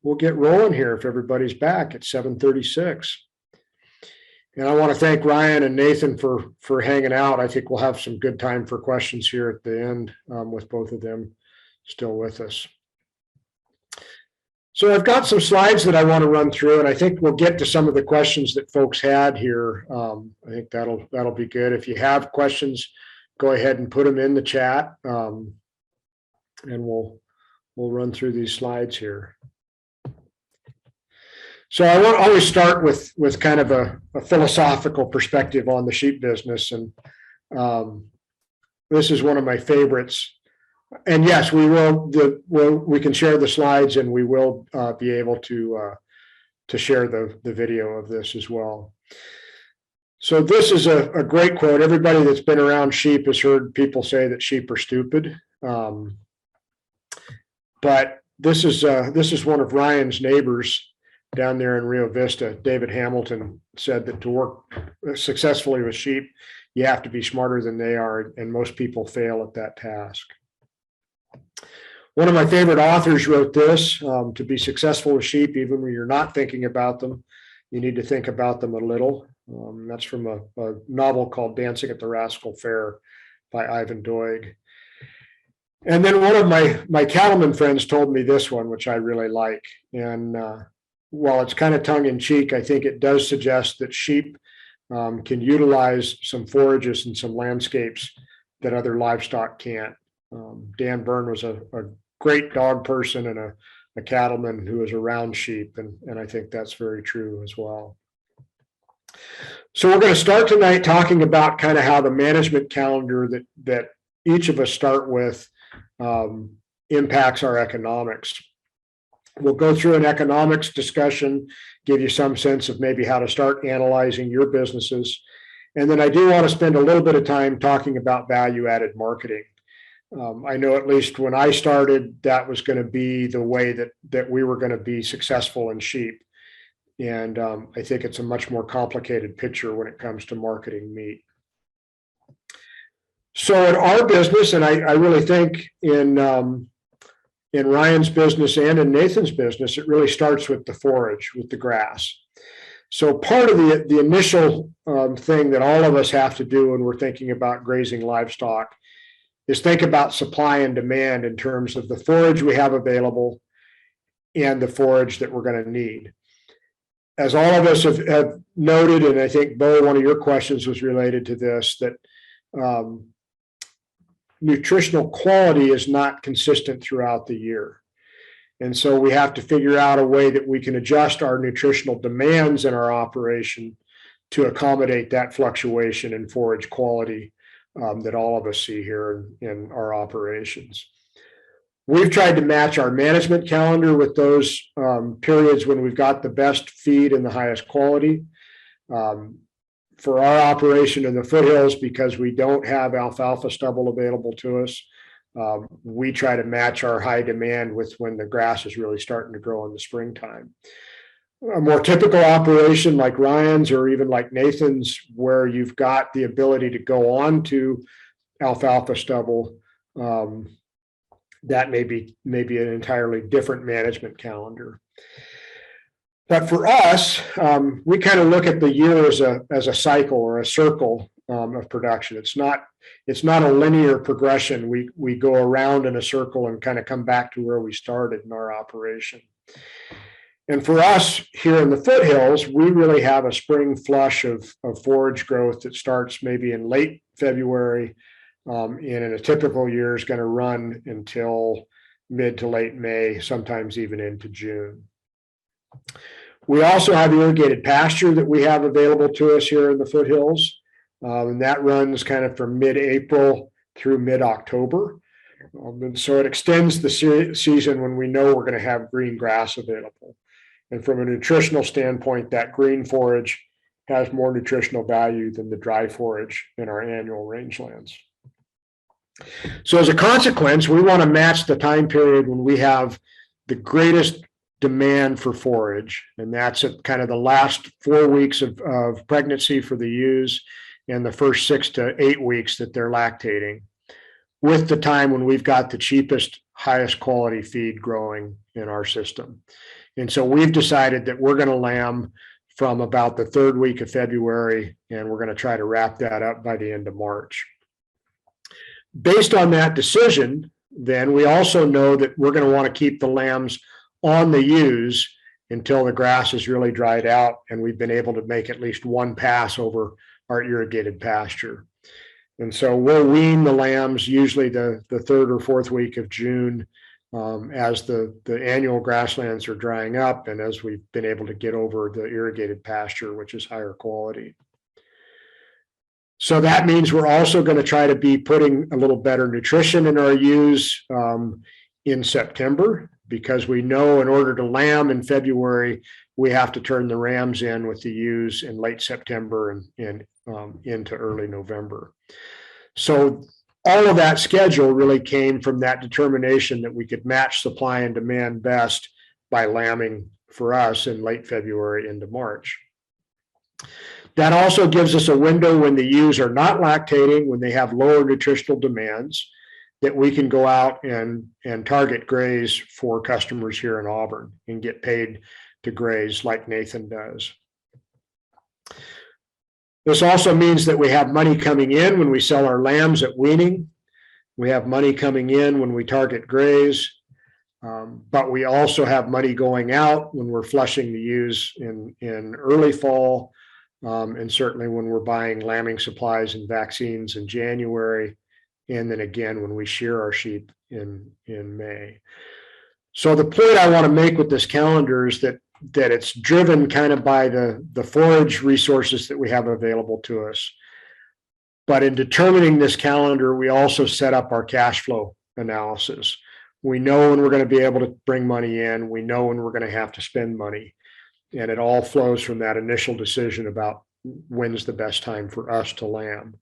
we'll get rolling here if everybody's back at 7:36. And I want to thank Ryan and Nathan for hanging out. I think we'll have some good time for questions here at the end with both of them still with us. So I've got some slides that I want to run through, and I think we'll get to some of the questions that folks had here. I think that'll be good. If you have questions, go ahead and put them in the chat, and we'll run through these slides here. So I want to always start with kind of a philosophical perspective on the sheep business, and this is one of my favorites. And yes, we can share the slides, and we will be able to share the video of this as well. So this is a great quote. Everybody that's been around sheep has heard people say that sheep are stupid, but this is one of Ryan's neighbors down there in Rio Vista. David Hamilton said that to work successfully with sheep, you have to be smarter than they are, and most people fail at that task. One of my favorite authors wrote this, to be successful with sheep, even when you're not thinking about them, you need to think about them a little. That's from a novel called Dancing at the Rascal Fair by Ivan Doig. And then one of my cattleman friends told me this one, which I really like. And while it's kind of tongue in cheek, I think it does suggest that sheep can utilize some forages and some landscapes that other livestock can't. Dan Byrne was a great dog person and a cattleman who was around sheep, and I think that's very true as well. So we're going to start tonight talking about kind of how the management calendar that each of us start with impacts our economics. We'll go through an economics discussion, give you some sense of maybe how to start analyzing your businesses. And then I do want to spend a little bit of time talking about value-added marketing. I know at least when I started, that was going to be the way that we were going to be successful in sheep. And I think it's a much more complicated picture when it comes to marketing meat. So in our business, and I really think in Ryan's business and in Nathan's business, it really starts with the forage, with the grass. So part of the initial thing that all of us have to do when we're thinking about grazing livestock is think about supply and demand in terms of the forage we have available and the forage that we're going to need. As all of us have noted, and I think, Bo, one of your questions was related to this, that nutritional quality is not consistent throughout the year. And so we have to figure out a way that we can adjust our nutritional demands in our operation to accommodate that fluctuation in forage quality that all of us see here in our operations. We've tried to match our management calendar with those periods when we've got the best feed and the highest quality. For our operation in the foothills, because we don't have alfalfa stubble available to us, we try to match our high demand with when the grass is really starting to grow in the springtime. A more typical operation like Ryan's or even like Nathan's, where you've got the ability to go on to alfalfa stubble, that may be an entirely different management calendar. But for us, we kind of look at the year as a cycle or a circle of production. It's not a linear progression. We go around in a circle and kind of come back to where we started in our operation. And for us here in the foothills, we really have a spring flush of forage growth that starts maybe in late February, and in a typical year is going to run until mid to late May, sometimes even into June. We also have irrigated pasture that we have available to us here in the foothills, and that runs kind of from mid-April through mid-October. And so it extends the season when we know we're going to have green grass available. And from a nutritional standpoint, that green forage has more nutritional value than the dry forage in our annual rangelands. So as a consequence, we want to match the time period when we have the greatest demand for forage, and that's at kind of the last 4 weeks of pregnancy for the ewes and the first 6 to 8 weeks that they're lactating, with the time when we've got the cheapest, highest quality feed growing in our system. And so we've decided that we're going to lamb from about the third week of February, and we're going to try to wrap that up by the end of March. Based on that decision, then we also know that we're going to want to keep the lambs on the ewes until the grass is really dried out and we've been able to make at least one pass over our irrigated pasture. And so we'll wean the lambs usually the third or fourth week of June, as the annual grasslands are drying up and as we've been able to get over the irrigated pasture, which is higher quality. So that means we're also going to try to be putting a little better nutrition in our ewes in September, because we know in order to lamb in February, we have to turn the rams in with the ewes in late September and into early November. So all of that schedule really came from that determination that we could match supply and demand best by lambing for us in late February into March. That also gives us a window when the ewes are not lactating, when they have lower nutritional demands, that we can go out and target graze for customers here in Auburn and get paid to graze like Nathan does. This also means that we have money coming in when we sell our lambs at weaning. We have money coming in when we target graze, but we also have money going out when we're flushing the ewes in early fall, and certainly when we're buying lambing supplies and vaccines in January, and then again when we shear our sheep in May. So the point I want to make with this calendar is that it's driven kind of by the forage resources that we have available to us. But in determining this calendar, we also set up our cash flow analysis. We know when we're going to be able to bring money in. We know when we're going to have to spend money. And it all flows from that initial decision about when's the best time for us to lamb.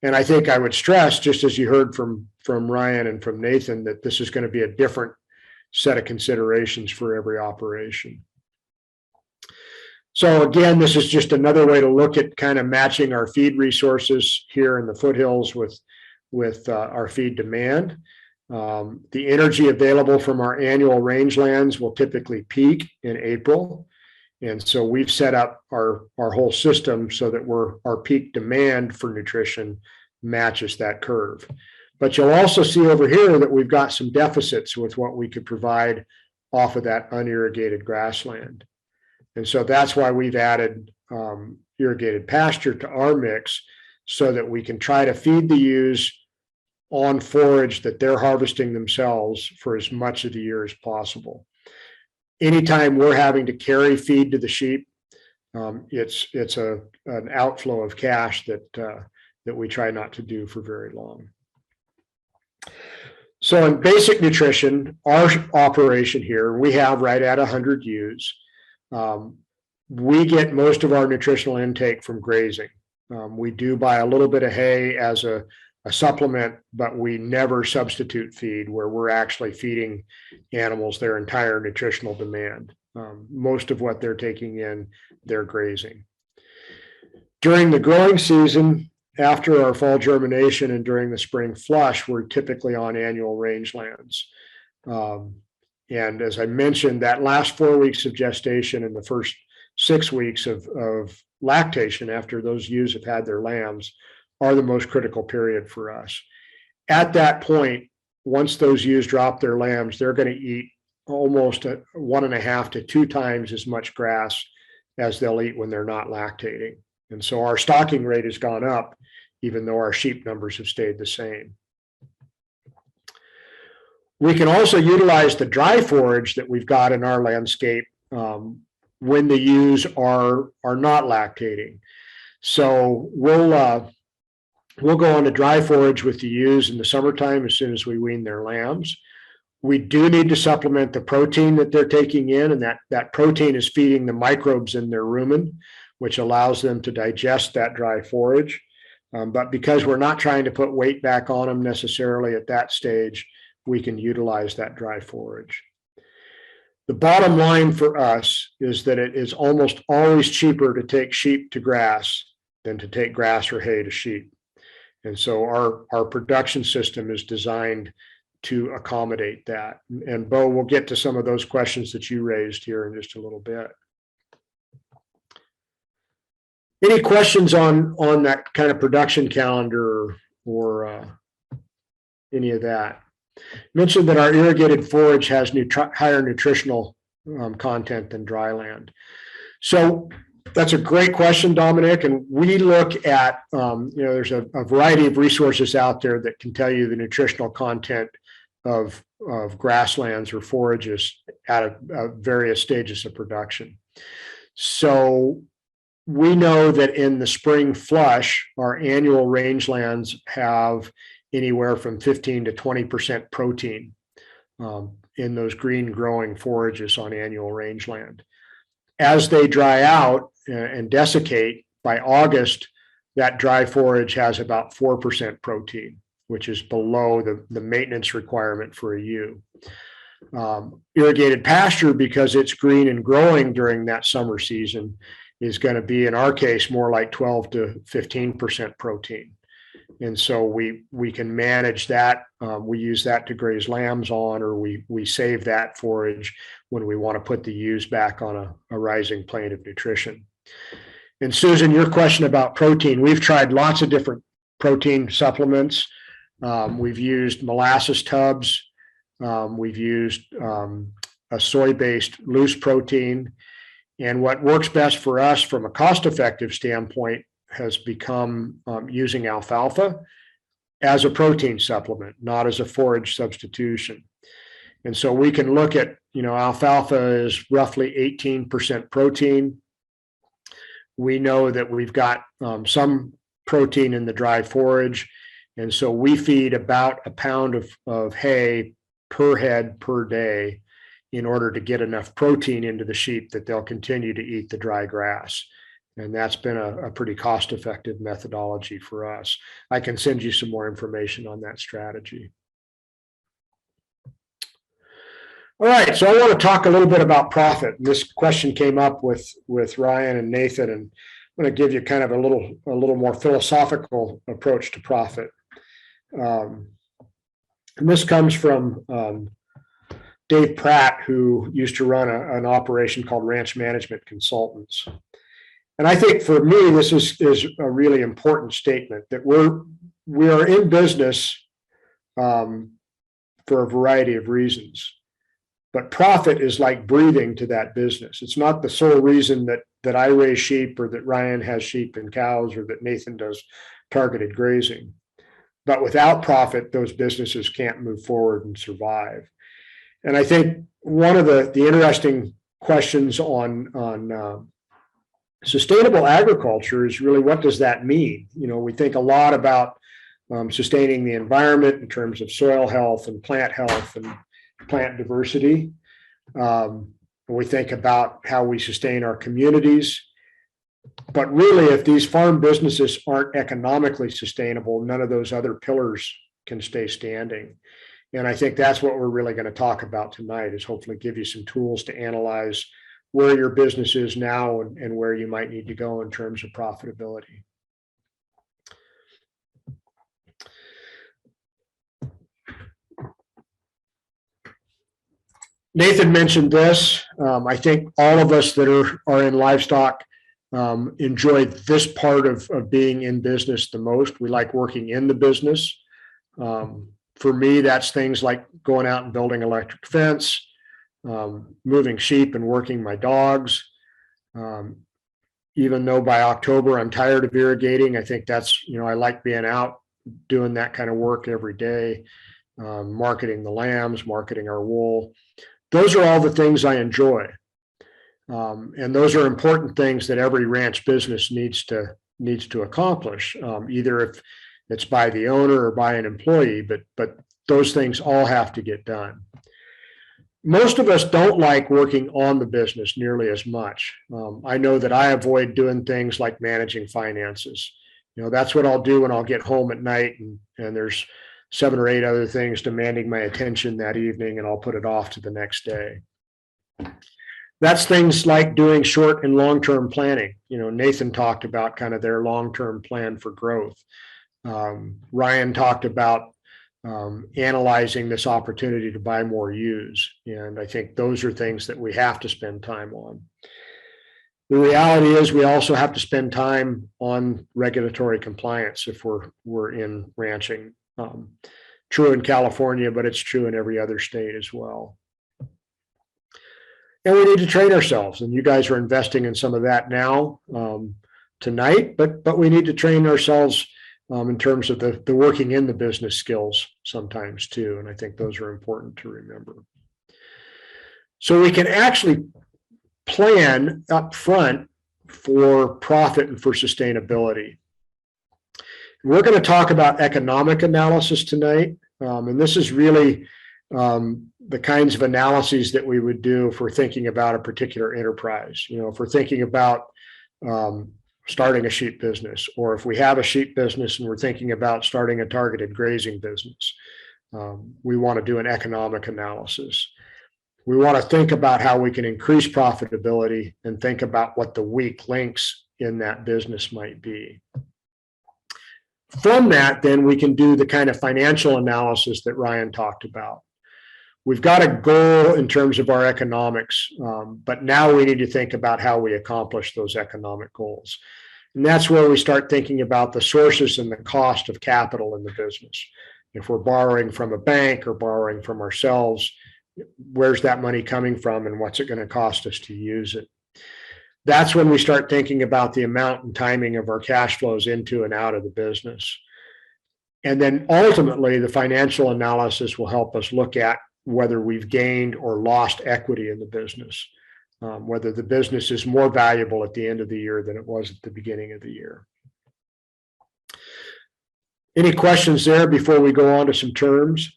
And I think I would stress, just as you heard from Ryan and from Nathan, that this is going to be a different set of considerations for every operation. So again, this is just another way to look at kind of matching our feed resources here in the foothills with our feed demand. The energy available from our annual rangelands will typically peak in April. And so we've set up our whole system so that our peak demand for nutrition matches that curve. But you'll also see over here that we've got some deficits with what we could provide off of that unirrigated grassland. And so that's why we've added irrigated pasture to our mix, so that we can try to feed the ewes on forage that they're harvesting themselves for as much of the year as possible. Anytime we're having to carry feed to the sheep, it's an outflow of cash that we try not to do for very long. So in basic nutrition, our operation here, we have right at 100 ewes. We get most of our nutritional intake from grazing. We do buy a little bit of hay as a supplement, but we never substitute feed where we're actually feeding animals their entire nutritional demand. Most of what they're taking in, they're grazing. During the growing season, after our fall germination and during the spring flush, we're typically on annual rangelands. And as I mentioned, that last 4 weeks of gestation and the first 6 weeks of lactation after those ewes have had their lambs are the most critical period for us. At that point, once those ewes drop their lambs, they're going to eat almost 1.5 to 2 times as much grass as they'll eat when they're not lactating. And so our stocking rate has gone up, even though our sheep numbers have stayed the same. We can also utilize the dry forage that we've got in our landscape when the ewes are not lactating. So we'll go on to dry forage with the ewes in the summertime as soon as we wean their lambs. We do need to supplement the protein that they're taking in, and that protein is feeding the microbes in their rumen, which allows them to digest that dry forage. But because we're not trying to put weight back on them necessarily at that stage, we can utilize that dry forage. The bottom line for us is that it is almost always cheaper to take sheep to grass than to take grass or hay to sheep. And so our production system is designed to accommodate that. And Bo, we'll get to some of those questions that you raised here in just a little bit. Any questions on that kind of production calendar or any of that? Mentioned that our irrigated forage has higher nutritional content than dry land. So that's a great question, Dominic. And we look at, there's a variety of resources out there that can tell you the nutritional content of grasslands or forages at various stages of production. So we know that in the spring flush, our annual rangelands have anywhere from 15 to 20% protein in those green growing forages on annual rangeland. As they dry out and desiccate, by August, that dry forage has about 4% protein, which is below the maintenance requirement for a ewe. Irrigated pasture, because it's green and growing during that summer season, is going to be, in our case, more like 12 to 15% protein. And so we can manage that. We use that to graze lambs on, or we save that forage when we want to put the ewes back on a rising plane of nutrition. And Susan, your question about protein, we've tried lots of different protein supplements. We've used molasses tubs. We've used a soy-based loose protein. And what works best for us from a cost-effective standpoint has become using alfalfa as a protein supplement, not as a forage substitution. And so we can look at, alfalfa is roughly 18% protein. We know that we've got some protein in the dry forage. And so we feed about a pound of hay per head per day in order to get enough protein into the sheep that they'll continue to eat the dry grass. And that's been a pretty cost-effective methodology for us. I can send you some more information on that strategy. All right, so I want to talk a little bit about profit. This question came up with Ryan and Nathan, and I'm going to give you kind of a little more philosophical approach to profit. And this comes from Dave Pratt, who used to run an operation called Ranch Management Consultants. And I think for me, this is a really important statement, that we are in business for a variety of reasons. But profit is like breathing to that business. It's not the sole reason that I raise sheep, or that Ryan has sheep and cows, or that Nathan does targeted grazing. But without profit, those businesses can't move forward and survive. And I think one of the interesting questions on sustainable agriculture is really, what does that mean? We think a lot about sustaining the environment in terms of soil health and plant plant diversity. We think about how we sustain our communities. But really, if these farm businesses aren't economically sustainable, none of those other pillars can stay standing. And I think that's what we're really going to talk about tonight, is hopefully give you some tools to analyze where your business is now and where you might need to go in terms of profitability. Nathan mentioned this. I think all of us that are in livestock enjoy this part of being in business the most. We like working in the business. For me, that's things like going out and building electric fence, moving sheep and working my dogs. Even though by October I'm tired of irrigating, I think that's, I like being out doing that kind of work every day, marketing the lambs, marketing our wool. Those are all the things I enjoy. And those are important things that every ranch business needs to accomplish, either if it's by the owner or by an employee, but those things all have to get done. Most of us don't like working on the business nearly as much. I know that I avoid doing things like managing finances. That's what I'll do when I'll get home at night and there's 7 or 8 other things demanding my attention that evening, and I'll put it off to the next day. That's things like doing short and long-term planning. Nathan talked about kind of their long-term plan for growth. Ryan talked about analyzing this opportunity to buy more ewes. And I think those are things that we have to spend time on. The reality is we also have to spend time on regulatory compliance if we're in ranching. True in California, but it's true in every other state as well. And we need to train ourselves, and you guys are investing in some of that now tonight, but we need to train ourselves in terms of the working in the business skills sometimes too. And I think those are important to remember. So we can actually plan up front for profit and for sustainability. We're going to talk about economic analysis tonight. And this is really the kinds of analyses that we would do if we're thinking about a particular enterprise. You know, if we're thinking about starting a sheep business, or if we have a sheep business and we're thinking about starting a targeted grazing business, we want to do an economic analysis. We want to think about how we can increase profitability and think about what the weak links in that business might be. From that, then we can do the kind of financial analysis that Ryan talked about. We've got a goal in terms of our economics, but now we need to think about how we accomplish those economic goals. And that's where we start thinking about the sources and the cost of capital in the business. If we're borrowing from a bank or borrowing from ourselves, where's that money coming from and what's it going to cost us to use it? That's when we start thinking about the amount and timing of our cash flows into and out of the business. And then ultimately, the financial analysis will help us look at whether we've gained or lost equity in the business, whether the business is more valuable at the end of the year than it was at the beginning of the year. Any questions there before we go on to some terms?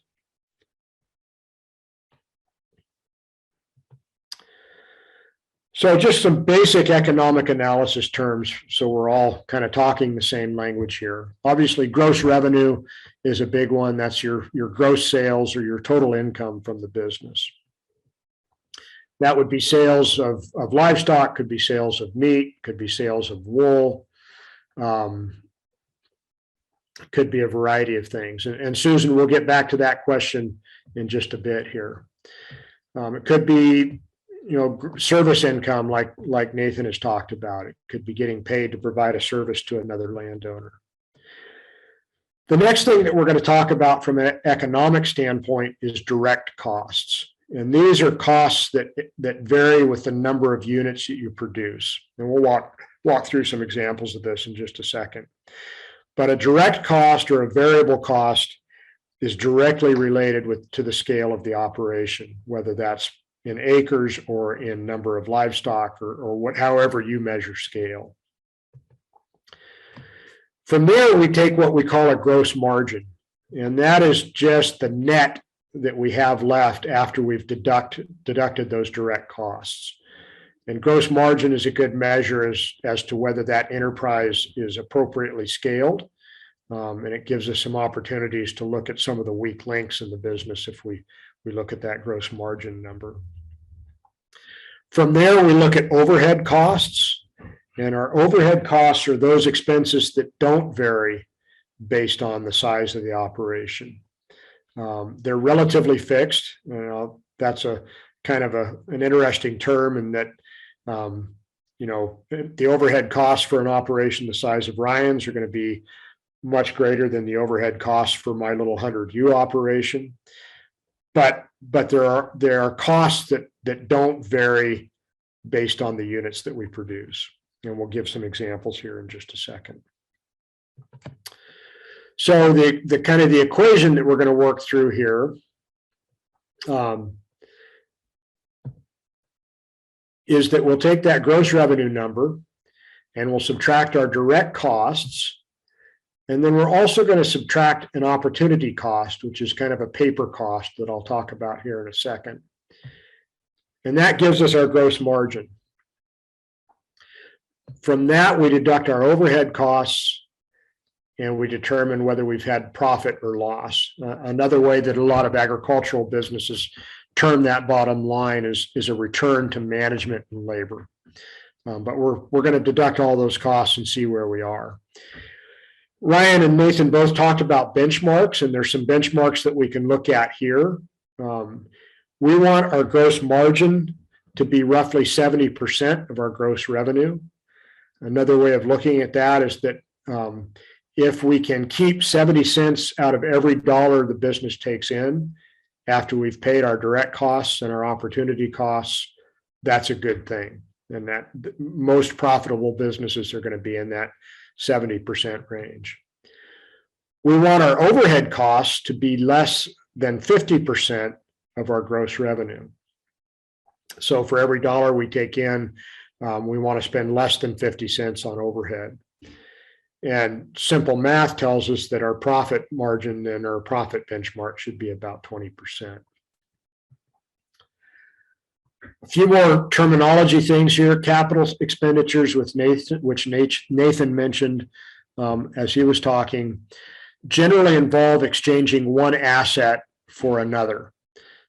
So just some basic economic analysis terms, so we're all kind of talking the same language here. Obviously, gross revenue is a big one. That's your gross sales or your total income from the business. That would be sales of livestock, could be sales of meat, could be sales of wool, could be a variety of things. And Susan, we'll get back to that question in just a bit here. It could be, you know, service income like Nathan has talked about. It could be getting paid to provide a service to another landowner. The next thing that we're going to talk about from an economic standpoint is direct costs. And these are costs that vary with the number of units that you produce. And we'll walk through some examples of this in just a second. But a direct cost or a variable cost is directly related to the scale of the operation, whether that's in acres or in number of livestock or however you measure scale. From there, we take what we call a gross margin, and that is just the net that we have left after we've deducted those direct costs. And gross margin is a good measure as to whether that enterprise is appropriately scaled, and it gives us some opportunities to look at some of the weak links in the business if we look at that gross margin number. From there, we look at overhead costs, and our overhead costs are those expenses that don't vary based on the size of the operation. They're relatively fixed. That's a kind of an interesting term in that, you know, the overhead costs for an operation the size of Ryan's are going to be much greater than the overhead costs for my little 100 ewe operation. But there are costs that don't vary based on the units that we produce. And we'll give some examples here in just a second. So the kind of the equation that we're going to work through here is that we'll take that gross revenue number and we'll subtract our direct costs. And then we're also going to subtract an opportunity cost, which is kind of a paper cost that I'll talk about here in a second. And that gives us our gross margin. From that, we deduct our overhead costs and we determine whether we've had profit or loss. Another way that a lot of agricultural businesses term that bottom line is a return to management and labor. But we're going to deduct all those costs and see where we are. Ryan and Nathan both talked about benchmarks, and there's some benchmarks that we can look at here. We want our gross margin to be roughly 70% of our gross revenue. Another way of looking at that is that if we can keep 70 cents out of every dollar the business takes in after we've paid our direct costs and our opportunity costs, that's a good thing. And that most profitable businesses are going to be in that 70% range. We want our overhead costs to be less than 50% of our gross revenue. So for every dollar we take in, we want to spend less than 50 cents on overhead. And simple math tells us that our profit margin and our profit benchmark should be about 20%. A few more terminology things here. Capital expenditures, which Nathan mentioned as he was talking, generally involve exchanging one asset for another.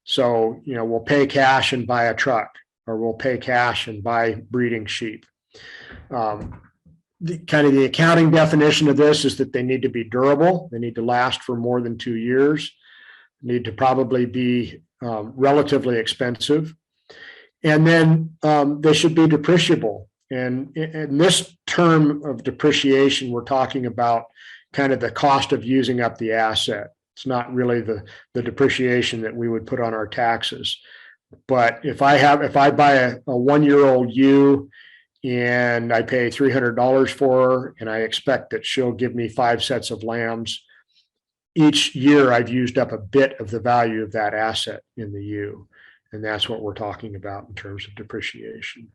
So, we'll pay cash and buy a truck, or we'll pay cash and buy breeding sheep. The accounting definition of this is that they need to be durable. They need to last for more than 2 years, need to probably be relatively expensive. And then they should be depreciable. And in this term of depreciation, we're talking about kind of the cost of using up the asset. It's not really the depreciation that we would put on our taxes. But if I buy a 1-year-old ewe and I pay $300 for her, and I expect that she'll give me 5 sets of lambs, each year I've used up a bit of the value of that asset in the ewe. And that's what we're talking about in terms of depreciation.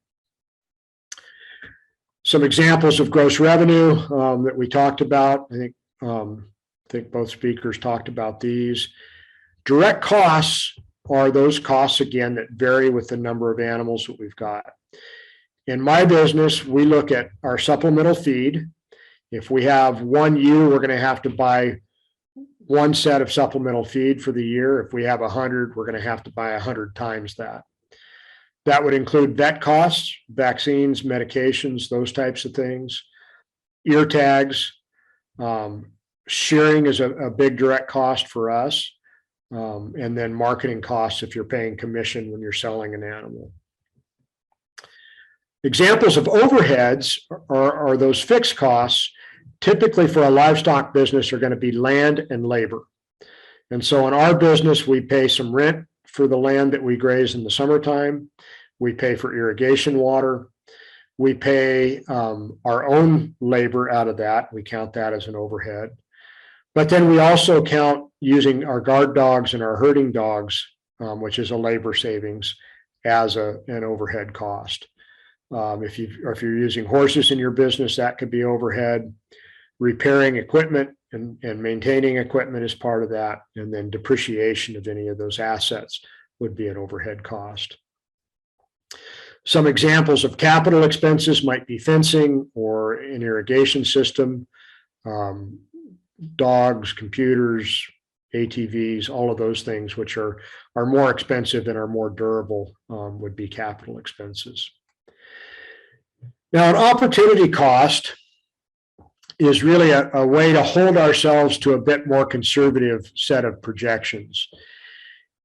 Some examples of gross revenue that we talked about. I think both speakers talked about these. Direct costs are those costs, again, that vary with the number of animals that we've got. In my business, we look at our supplemental feed. If we have 1 ewe, we're going to have to buy 1 set of supplemental feed for the year. If we have 100, we're going to have to buy 100 times that. That would include vet costs, vaccines, medications, those types of things, ear tags. Shearing is a big direct cost for us. And then marketing costs if you're paying commission when you're selling an animal. Examples of overheads are those fixed costs. Typically for a livestock business are going to be land and labor. And so in our business, we pay some rent for the land that we graze in the summertime. We pay for irrigation water. We pay our own labor out of that. We count that as an overhead. But then we also count using our guard dogs and our herding dogs, which is a labor savings, as an overhead cost. If you're using horses in your business, that could be overhead. Repairing equipment and maintaining equipment is part of that. And then depreciation of any of those assets would be an overhead cost. Some examples of capital expenses might be fencing or an irrigation system, dogs, computers, ATVs, all of those things which are more expensive and are more durable would be capital expenses. Now, an opportunity cost is really a way to hold ourselves to a bit more conservative set of projections.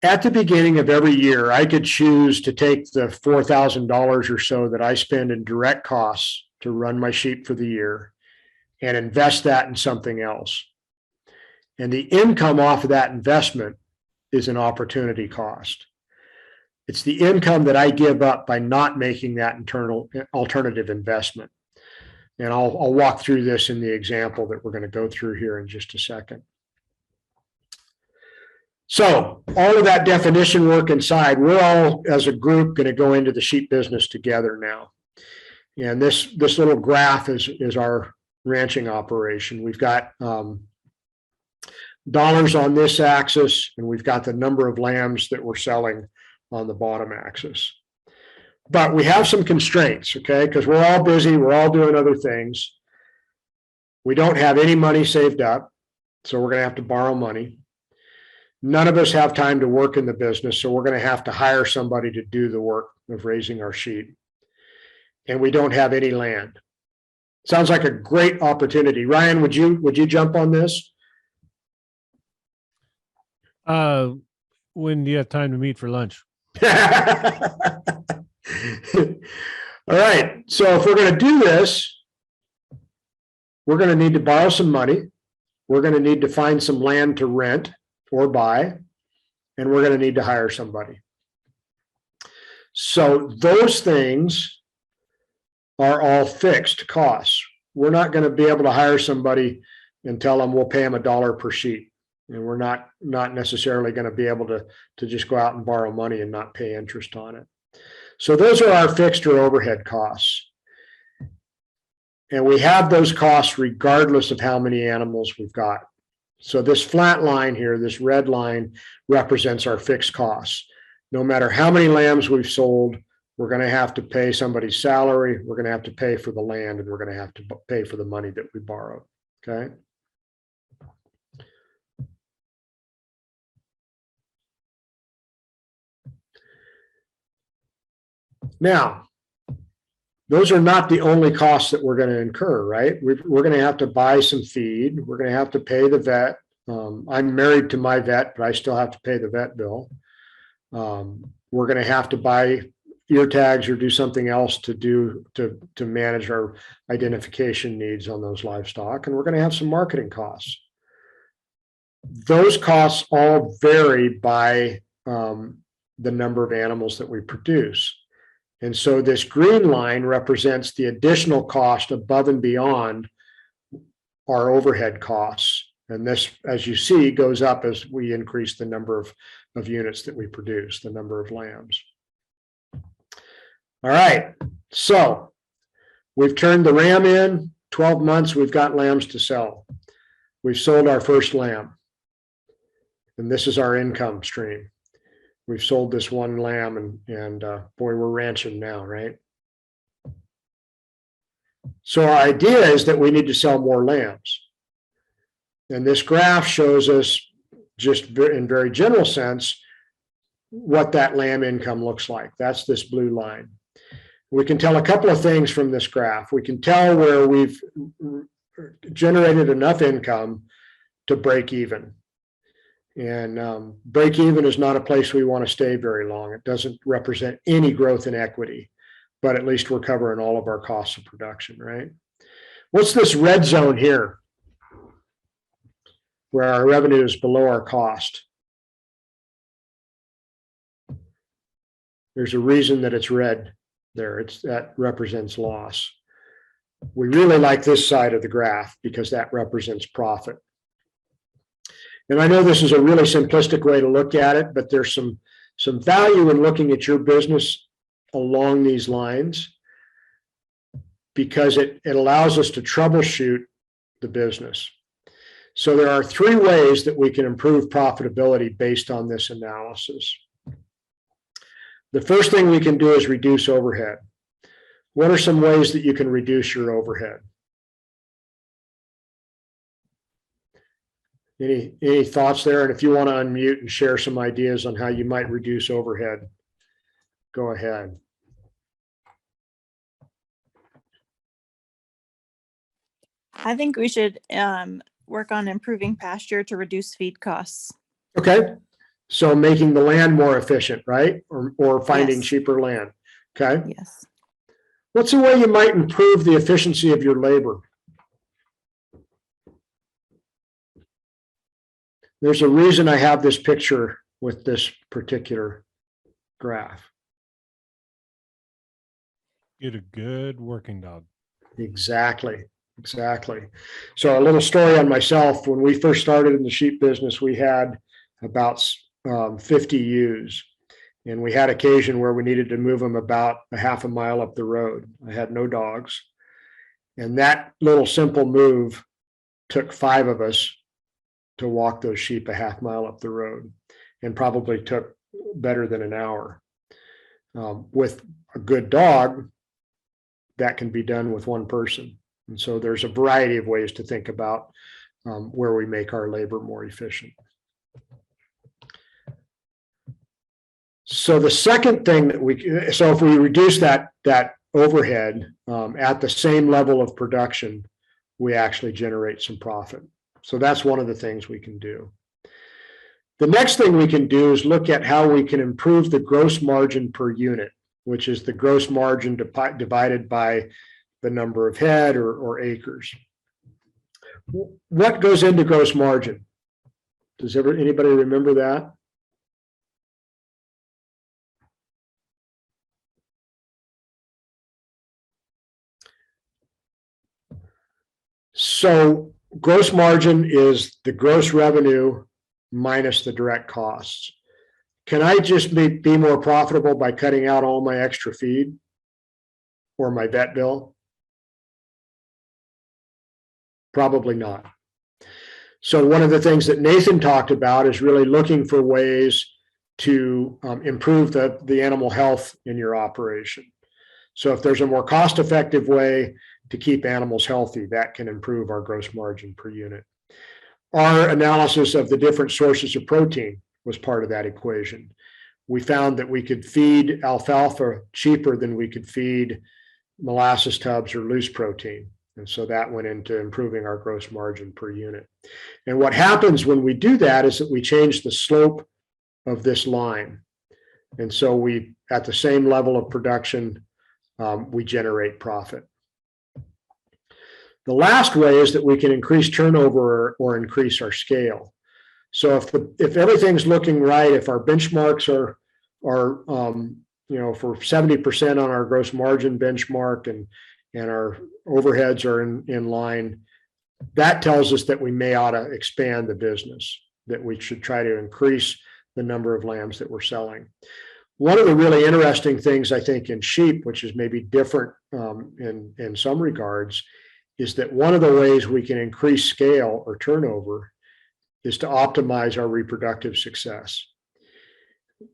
At the beginning of every year, I could choose to take the $4,000 or so that I spend in direct costs to run my sheep for the year and invest that in something else. And the income off of that investment is an opportunity cost. It's the income that I give up by not making that alternative investment. And I'll walk through this in the example that we're going to go through here in just a second. So all of that definition work inside, we're all as a group going to go into the sheep business together now. And this little graph is our ranching operation. We've got dollars on this axis, and we've got the number of lambs that we're selling on the bottom axis. But we have some constraints, okay? Because we're all busy, we're all doing other things. We don't have any money saved up, so we're going to have to borrow money. None of us have time to work in the business, so we're going to have to hire somebody to do the work of raising our sheep. And we don't have any land. Sounds like a great opportunity. Ryan, would you jump on this? When do you have time to meet for lunch? All right. So if we're going to do this, we're going to need to borrow some money. We're going to need to find some land to rent or buy, and we're going to need to hire somebody. So those things are all fixed costs. We're not going to be able to hire somebody and tell them we'll pay them $1 per sheet. And we're not necessarily going to be able to just go out and borrow money and not pay interest on it. So those are our fixed or overhead costs. And we have those costs regardless of how many animals we've got. So this flat line here, this red line, represents our fixed costs. No matter how many lambs we've sold, we're going to have to pay somebody's salary, we're going to have to pay for the land, and we're going to have to pay for the money that we borrowed. Okay. Now, those are not the only costs that we're going to incur, right? We're going to have to buy some feed. We're going to have to pay the vet. I'm married to my vet, but I still have to pay the vet bill. We're going to have to buy ear tags or do something else to manage our identification needs on those livestock. And we're going to have some marketing costs. Those costs all vary by the number of animals that we produce. And so this green line represents the additional cost above and beyond our overhead costs. And this, as you see, goes up as we increase the number of units that we produce, the number of lambs. All right, so we've turned the ram in, 12 months, we've got lambs to sell. We've sold our first lamb. And this is our income stream. We've sold this one lamb and boy, we're ranching now, right? So our idea is that we need to sell more lambs. And this graph shows us, just in very general sense, what that lamb income looks like. That's this blue line. We can tell a couple of things from this graph. We can tell where we've generated enough income to break even. And break even is not a place we want to stay very long. It doesn't represent any growth in equity, but at least we're covering all of our costs of production, right? What's this red zone here, where our revenue is below our cost? There's a reason that it's red there. That represents loss. We really like this side of the graph because that represents profit. And I know this is a really simplistic way to look at it, but there's some value in looking at your business along these lines because it allows us to troubleshoot the business. So there are 3 ways that we can improve profitability based on this analysis. The first thing we can do is reduce overhead. What are some ways that you can reduce your overhead? Any thoughts there? And if you want to unmute and share some ideas on how you might reduce overhead, go ahead. I think we should work on improving pasture to reduce feed costs. Okay. So making the land more efficient, right? Or finding Yes. cheaper land. Okay. Yes. What's a way you might improve the efficiency of your labor? There's a reason I have this picture with this particular graph. Get a good working dog. Exactly. So a little story on myself. When we first started in the sheep business, we had about 50 ewes. And we had occasion where we needed to move them about a half a mile up the road. I had no dogs. And that little simple move took 5 of us to walk those sheep a half mile up the road, and probably took better than an hour. With a good dog, that can be done with one person. And so there's a variety of ways to think about where we make our labor more efficient. So the second thing that so if we reduce that overhead at the same level of production, we actually generate some profit. So that's one of the things we can do. The next thing we can do is look at how we can improve the gross margin per unit, which is the gross margin divided by the number of head or acres. What goes into gross margin? Does anybody remember that? So gross margin is the gross revenue minus the direct costs. Can I just be more profitable by cutting out all my extra feed or my vet bill? Probably not. So one of the things that Nathan talked about is really looking for ways to improve the animal health in your operation. So if there's a more cost-effective way to keep animals healthy, that can improve our gross margin per unit. Our analysis of the different sources of protein was part of that equation. We found that we could feed alfalfa cheaper than we could feed molasses tubs or loose protein. And so that went into improving our gross margin per unit. And what happens when we do that is that we change the slope of this line. And so we, at the same level of production, we generate profit. The last way is that we can increase turnover or increase our scale. So if everything's looking right, if our benchmarks are for 70% on our gross margin benchmark and our overheads are in line, that tells us that we may ought to expand the business, that we should try to increase the number of lambs that we're selling. One of the really interesting things I think in sheep, which is maybe different in some regards, is that one of the ways we can increase scale or turnover is to optimize our reproductive success.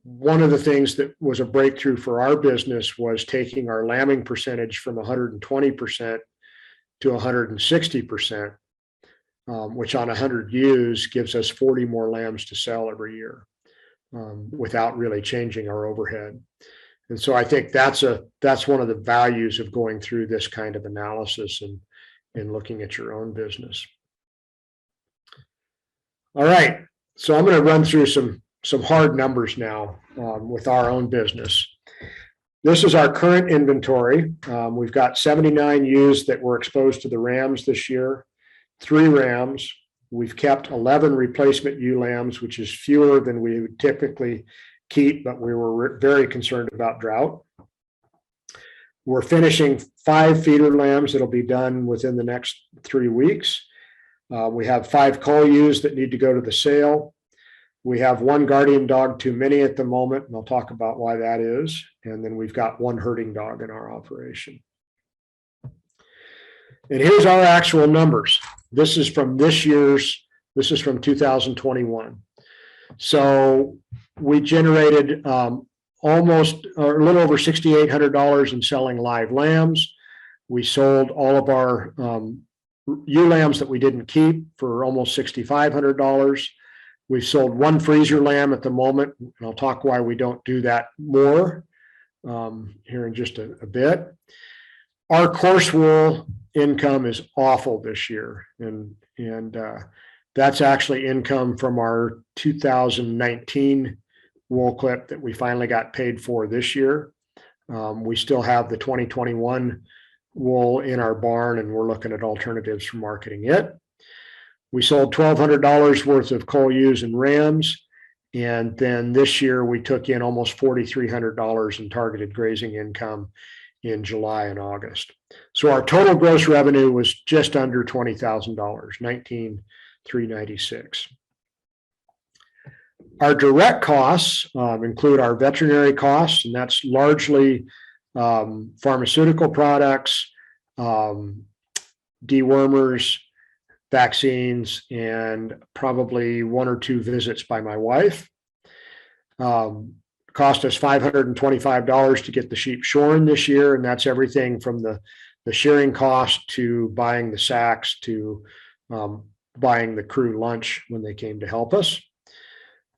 One of the things that was a breakthrough for our business was taking our lambing percentage from 120% to 160%, which on 100 ewes gives us 40 more lambs to sell every year without really changing our overhead. And so I think that's one of the values of going through this kind of analysis and looking at your own business. All right, so I'm going to run through some hard numbers now with our own business. This is our current inventory. We've got 79 ewes that were exposed to the rams this year, 3 rams. We've kept 11 replacement ewe lambs, which is fewer than we would typically keep, but we were very concerned about drought. We're finishing 5 feeder lambs that'll be done within the next 3 weeks. We have 5 cull ewes that need to go to the sale. We have 1 guardian dog too many at the moment, and I'll talk about why that is. And then we've got 1 herding dog in our operation. And here's our actual numbers. This is from this is from 2021. So we generated almost or a little over $6,800 in selling live lambs. We sold all of our ewe lambs that we didn't keep for almost $6,500. We've sold 1 freezer lamb at the moment, and I'll talk why we don't do that more here in just a bit. Our coarse wool income is awful this year, and that's actually income from our 2019 wool clip that we finally got paid for this year. We still have the 2021 wool in our barn, and we're looking at alternatives for marketing it. We sold $1,200 worth of cull ewes and rams, and then this year we took in almost $4,300 in targeted grazing income in July and August. So our total gross revenue was just under $20,000, $19,396. Our direct costs include our veterinary costs, and that's largely pharmaceutical products, dewormers, vaccines, and probably 1 or 2 visits by my wife. Cost us $525 to get the sheep shorn this year, and that's everything from the shearing cost to buying the sacks to buying the crew lunch when they came to help us.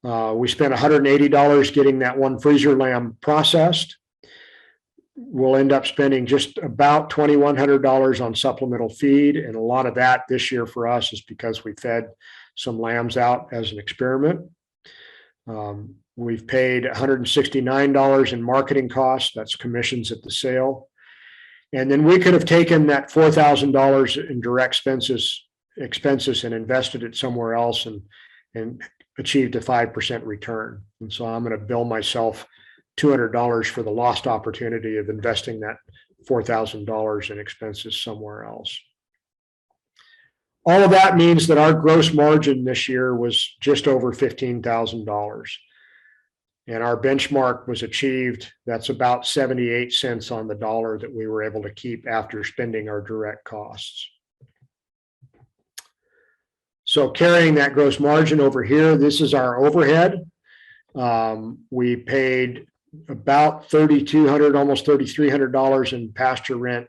We spent $180 getting that 1 freezer lamb processed. we'll end up spending just about $2,100 on supplemental feed. And a lot of that this year for us is because we fed some lambs out as an experiment. We've paid $169 in marketing costs. That's commissions at the sale. And then we could have taken that $4,000 in direct expenses and invested it somewhere else and achieved a 5% return. And so I'm going to bill myself $200 for the lost opportunity of investing that $4,000 in expenses somewhere else. All of that means that our gross margin this year was just over $15,000. And our benchmark was achieved. That's about 78 cents on the dollar that we were able to keep after spending our direct costs. So carrying that gross margin over here, this is our overhead. We paid about $3,200, almost $3,300 in pasture rent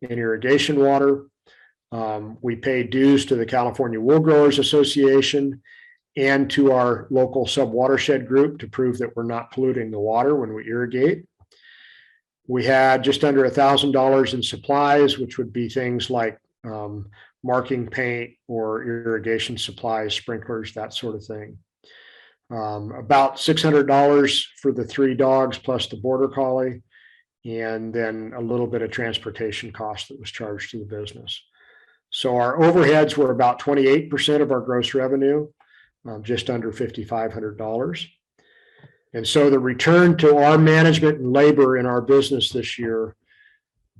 and irrigation water. We pay dues to the California Wool Growers Association and to our local sub-watershed group to prove that we're not polluting the water when we irrigate. We had just under $1,000 in supplies, which would be things like marking paint or irrigation supplies, sprinklers, that sort of thing. About $600 for the 3 dogs plus the border collie, and then a little bit of transportation cost that was charged to the business. So our overheads were about 28% of our gross revenue, just under $5,500. And so the return to our management and labor in our business this year,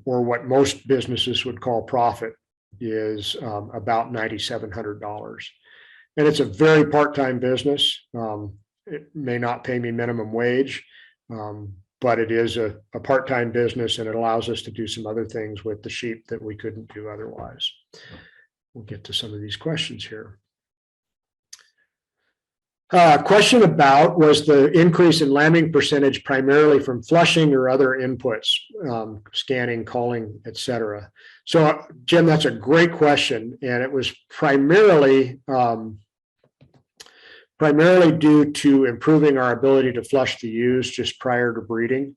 or what most businesses would call profit, is about $9,700. And it's a very part-time business. It may not pay me minimum wage, but it is a part-time business, and it allows us to do some other things with the sheep that we couldn't do otherwise. We'll get to some of these questions here. Question about, was the increase in lambing percentage primarily from flushing or other inputs, scanning, calling, et cetera? So, Jim, that's a great question. And it was primarily due to improving our ability to flush the ewes just prior to breeding.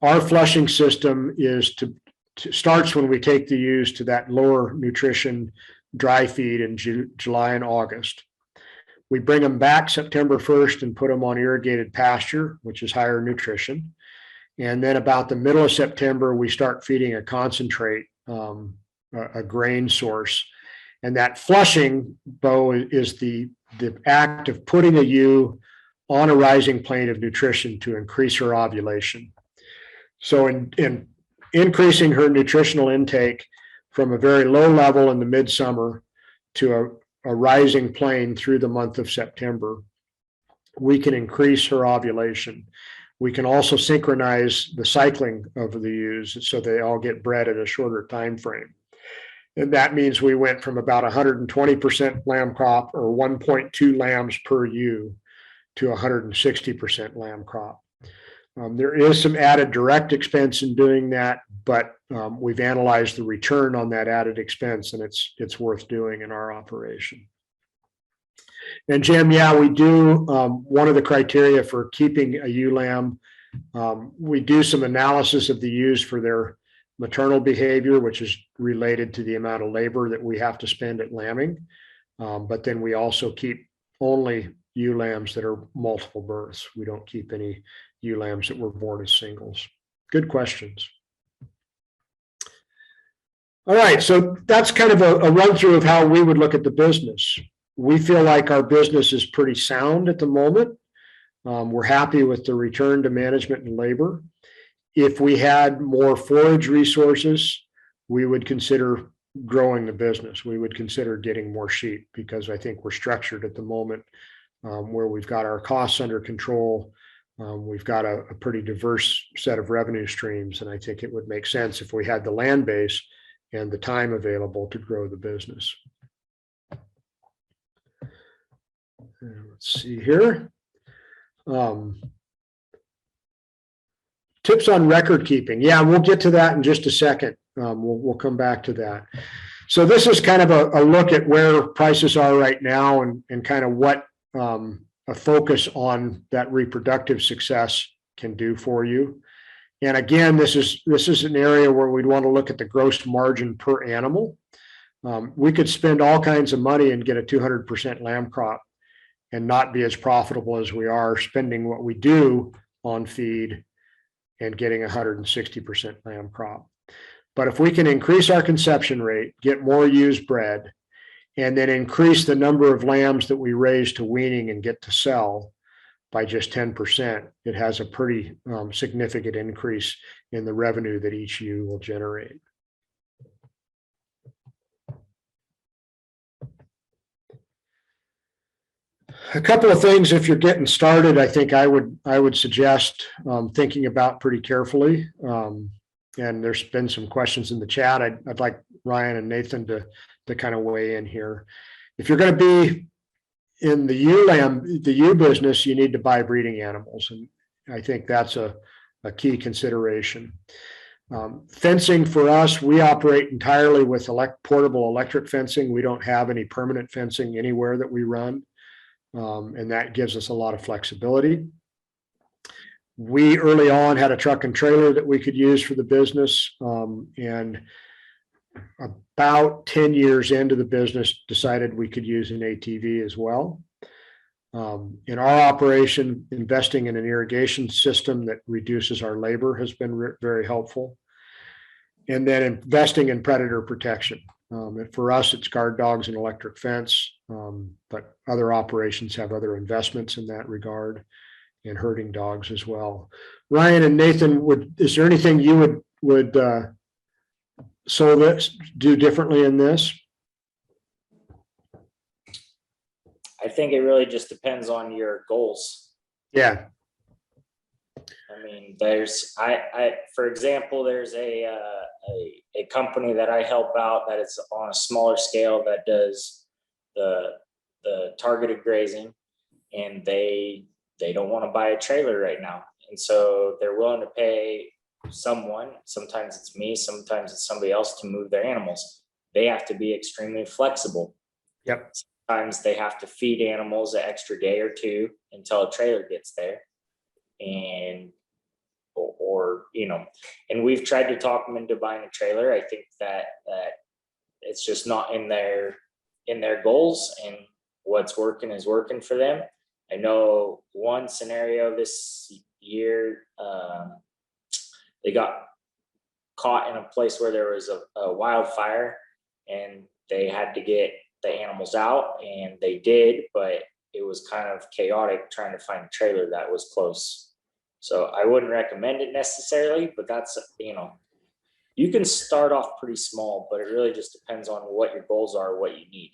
Our flushing system is starts when we take the ewes to that lower nutrition dry feed in July and August. We bring them back September 1st and put them on irrigated pasture, which is higher nutrition. And then about the middle of September, we start feeding a concentrate, a grain source. And that flushing, Bo, is the act of putting a ewe on a rising plane of nutrition to increase her ovulation. So in increasing her nutritional intake from a very low level in the midsummer to a rising plane through the month of September, we can increase her ovulation. We can also synchronize the cycling of the ewes so they all get bred at a shorter time frame. And that means we went from about 120% lamb crop, or 1.2 lambs per ewe, to 160% lamb crop. There is some added direct expense in doing that, but we've analyzed the return on that added expense, and it's worth doing in our operation. And Jim, yeah, we do. One of the criteria for keeping a ewe lamb, we do some analysis of the ewes for their maternal behavior, which is related to the amount of labor that we have to spend at lambing. But then we also keep only ewe lambs that are multiple births. We don't keep any ewe lambs that were born as singles. Good questions. All right, so that's kind of a run through of how we would look at the business. We feel like our business is pretty sound at the moment. We're happy with the return to management and labor. If we had more forage resources, we would consider growing the business. We would consider getting more sheep, because I think we're structured at the moment where we've got our costs under control. We've got a pretty diverse set of revenue streams, and I think it would make sense if we had the land base and the time available to grow the business. Let's see here. Tips on record keeping. Yeah, we'll get to that in just a second. We'll come back to that. So this is kind of a look at where prices are right now, and kind of what a focus on that reproductive success can do for you. And again, this is an area where we'd want to look at the gross margin per animal. We could spend all kinds of money and get a 200% lamb crop and not be as profitable as we are spending what we do on feed and getting 160% lamb crop. But if we can increase our conception rate, get more used bred, and then increase the number of lambs that we raise to weaning and get to sell by just 10%, it has a pretty significant increase in the revenue that each ewe will generate. A couple of things, if you're getting started, I think I would suggest thinking about pretty carefully. And there's been some questions in the chat. I'd like Ryan and Nathan to kind of weigh in here. If you're going to be in the ewe business, you need to buy breeding animals, and I think that's a key consideration. Fencing for us, we operate entirely with portable electric fencing. We don't have any permanent fencing anywhere that we run. And that gives us a lot of flexibility. We early on had a truck and trailer that we could use for the business, and about 10 years into the business decided we could use an ATV as well. In our operation, investing in an irrigation system that reduces our labor has been very helpful. And then investing in predator protection. And for us, it's guard dogs and electric fence, but other operations have other investments in that regard, and herding dogs as well. Ryan and Nathan, is there anything you would do differently in this? I think it really just depends on your goals. Yeah. I mean, for example, there's a company that I help out that is on a smaller scale that does the targeted grazing, and they don't want to buy a trailer right now. And so they're willing to pay someone, sometimes it's me, sometimes it's somebody else, to move their animals. They have to be extremely flexible. Yep. Sometimes they have to feed animals an extra day or two until a trailer gets there. And and we've tried to talk them into buying a trailer. I think that it's just not in their goals, and what's working is working for them. I know one scenario this year, they got caught in a place where there was a wildfire, and they had to get the animals out, and they did, but it was kind of chaotic trying to find a trailer that was close. So I wouldn't recommend it necessarily, but that's, you can start off pretty small, but it really just depends on what your goals are, what you need.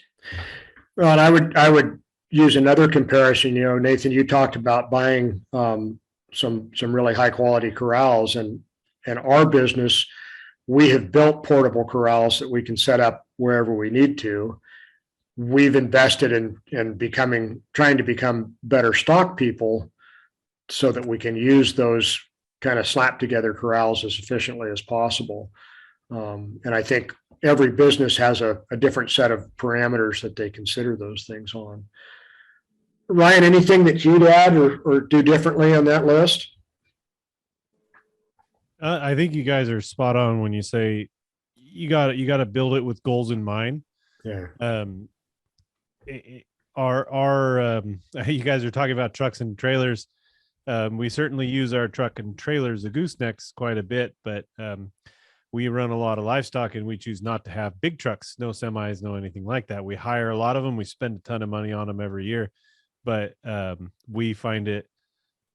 Well, and I would use another comparison. Nathan, you talked about buying some really high quality corrals, and our business, we have built portable corrals that we can set up wherever we need to. We've invested in trying to become better stock people, so that we can use those kind of slap together corrals as efficiently as possible. And I think every business has a different set of parameters that they consider those things on. Ryan, anything that you'd add or do differently on that list? I think you guys are spot on when you say you got to build it with goals in mind. Yeah. You guys are talking about trucks and trailers. We certainly use our truck and trailers, the goosenecks, quite a bit, but we run a lot of livestock, and we choose not to have big trucks, no semis, no anything like that. We hire a lot of them. We spend a ton of money on them every year, but we find it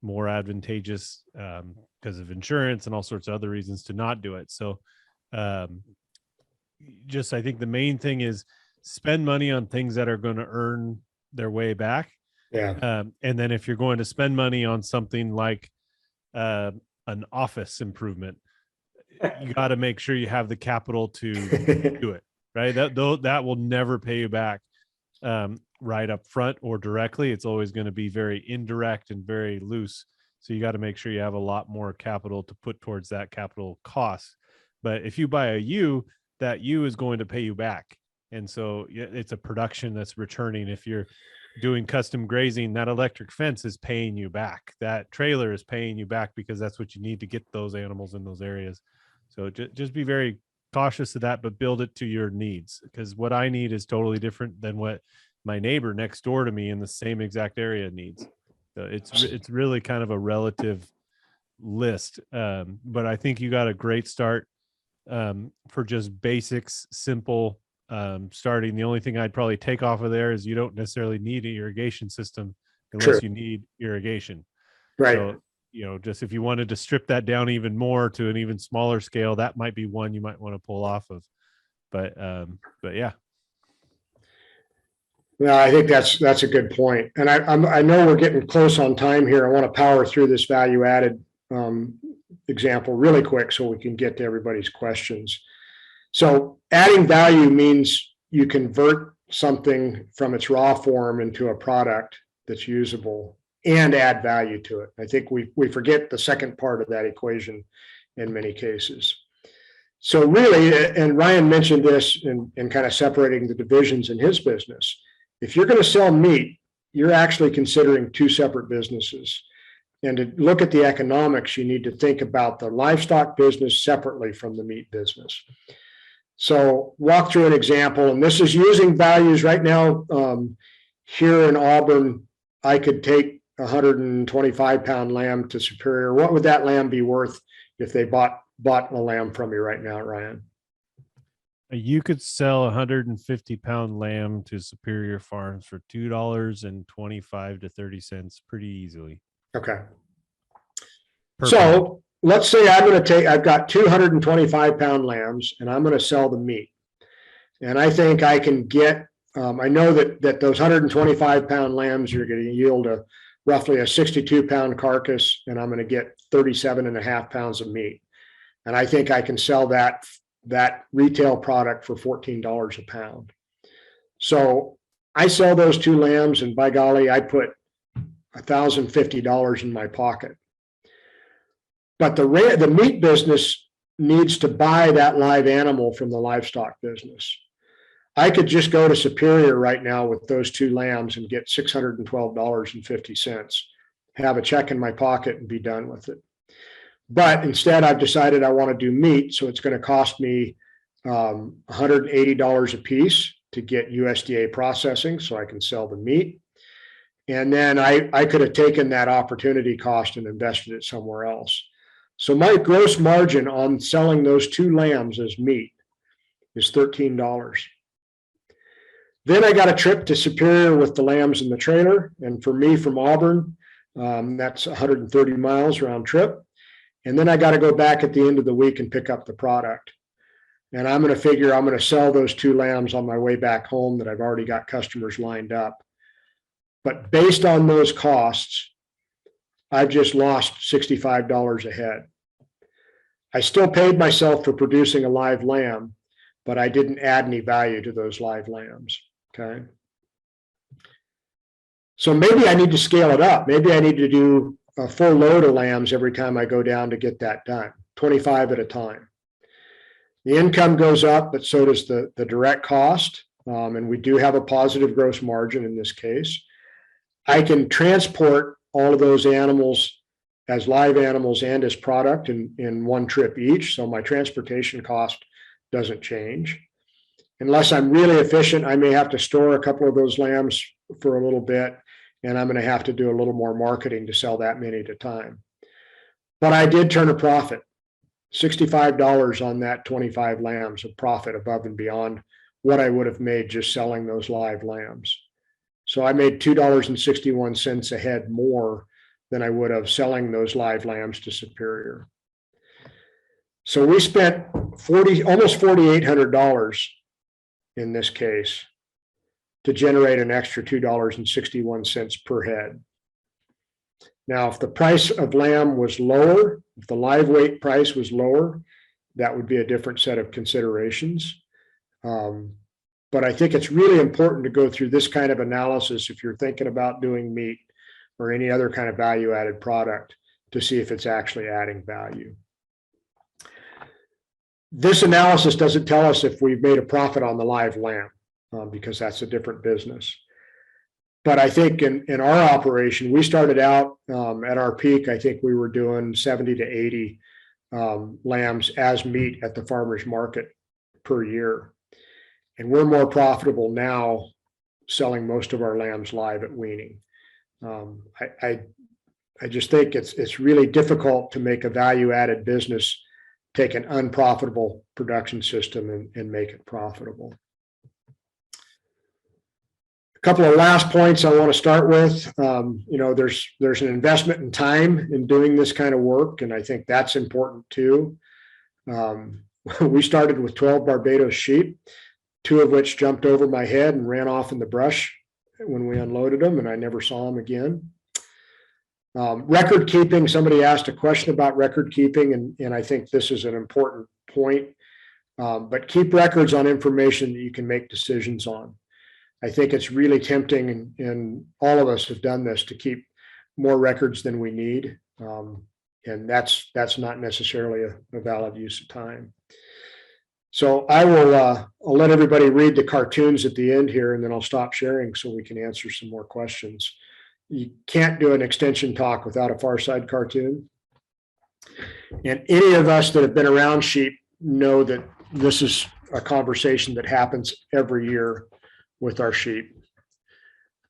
more advantageous because of insurance and all sorts of other reasons to not do it. So I think the main thing is spend money on things that are going to earn their way back. Yeah. And then if you're going to spend money on something like an office improvement, you got to make sure you have the capital to do it, right? That will never pay you back right up front or directly. It's always going to be very indirect and very loose. So you got to make sure you have a lot more capital to put towards that capital cost. But if you buy a ewe, that ewe is going to pay you back. And so it's a production that's returning. If you're doing custom grazing, that electric fence is paying you back. That trailer is paying you back because that's what you need to get those animals in those areas. So just be very cautious of that, but build it to your needs, because what I need is totally different than what my neighbor next door to me in the same exact area needs. So it's really kind of a relative list. But I think you got a great start for just basics, simple starting. The only thing I'd probably take off of there is you don't necessarily need an irrigation system unless Sure. you need irrigation. Right. So, just if you wanted to strip that down even more to an even smaller scale, that might be one you might want to pull off of. But yeah. No, I think that's a good point. And I know we're getting close on time here. I want to power through this value added example really quick so we can get to everybody's questions. So adding value means you convert something from its raw form into a product that's usable and add value to it. I think we forget the second part of that equation in many cases. So really, and Ryan mentioned this in kind of separating the divisions in his business. If you're going to sell meat, you're actually considering two separate businesses. And to look at the economics, you need to think about the livestock business separately from the meat business. So walk through an example, and this is using values right now. Here in Auburn, I could take 125-pound lamb to Superior. What would that lamb be worth if they bought a lamb from you right now, Ryan? You could sell a 150-pound lamb to Superior Farms for $2.25 to 30 cents pretty easily. Okay. Per So pound. let's say I've got 225-pound lambs and I'm going to sell the meat. And I think I can get, I know that those 125-pound lambs are going to yield roughly a 62-pound carcass, and I'm going to get 37.5 pounds of meat. And I think I can sell that retail product for $14 a pound. So I sell those two lambs, and by golly, I put $1,050 in my pocket. But the meat business needs to buy that live animal from the livestock business. I could just go to Superior right now with those two lambs and get $612.50, have a check in my pocket and be done with it. But instead, I've decided I want to do meat, so it's going to cost me $180 a piece to get USDA processing so I can sell the meat. And then I could have taken that opportunity cost and invested it somewhere else. So my gross margin on selling those two lambs as meat is $13. Then I got a trip to Superior with the lambs in the trailer. And for me from Auburn, that's 130 miles round trip. And then I got to go back at the end of the week and pick up the product. And I'm going to figure I'm going to sell those two lambs on my way back home that I've already got customers lined up. But based on those costs, I've just lost $65 a head. I still paid myself for producing a live lamb, but I didn't add any value to those live lambs. Okay. So maybe I need to scale it up. Maybe I need to do a full load of lambs every time I go down to get that done, 25 at a time. The income goes up, but so does the direct cost. And we do have a positive gross margin in this case. I can transport all of those animals as live animals and as product in one trip each. So my transportation cost doesn't change. Unless I'm really efficient, I may have to store a couple of those lambs for a little bit, and I'm going to have to do a little more marketing to sell that many at a time. But I did turn a profit, $65 on that 25 lambs of profit above and beyond what I would have made just selling those live lambs. So I made $2.61 a head more than I would have selling those live lambs to Superior. So we spent almost $4,800 in this case to generate an extra $2.61 per head. Now, if the price of lamb was lower, if the live weight price was lower, that would be a different set of considerations. But I think it's really important to go through this kind of analysis if you're thinking about doing meat or any other kind of value-added product to see if it's actually adding value. This analysis doesn't tell us if we've made a profit on the live lamb because that's a different business. But I think in our operation, we started out at our peak, I think we were doing 70 to 80 lambs as meat at the farmer's market per year. And we're more profitable now selling most of our lambs live at weaning. I just think it's really difficult to make a value-added business, take an unprofitable production system and make it profitable. A couple of last points I want to start with. There's an investment in time in doing this kind of work, and I think that's important too. We started with 12 Barbados sheep, 2 of which jumped over my head and ran off in the brush when we unloaded them, and I never saw them again. Record keeping, somebody asked a question about record keeping, and I think this is an important point. But keep records on information that you can make decisions on. I think it's really tempting, and all of us have done this, to keep more records than we need. And that's not necessarily a valid use of time. So I'll let everybody read the cartoons at the end here, and then I'll stop sharing so we can answer some more questions. You can't do an extension talk without a far side cartoon. And any of us that have been around sheep know that this is a conversation that happens every year with our sheep.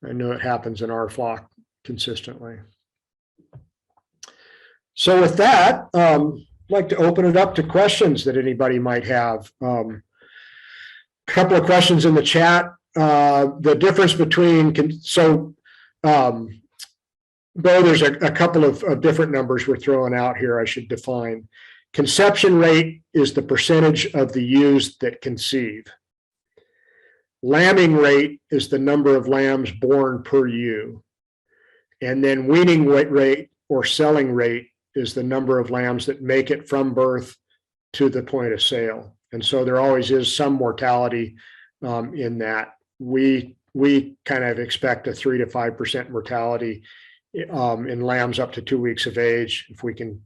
I know it happens in our flock consistently. So with that, I'd like to open it up to questions that anybody might have. A couple of questions in the chat. The difference between, Bo, there's a couple of different numbers we're throwing out here I should define. Conception rate is the percentage of the ewes that conceive. Lambing rate is the number of lambs born per ewe. And then weaning rate or selling rate is the number of lambs that make it from birth to the point of sale. And so there always is some mortality in that. We kind of expect a 3 to 5% mortality in lambs up to 2 weeks of age. If we can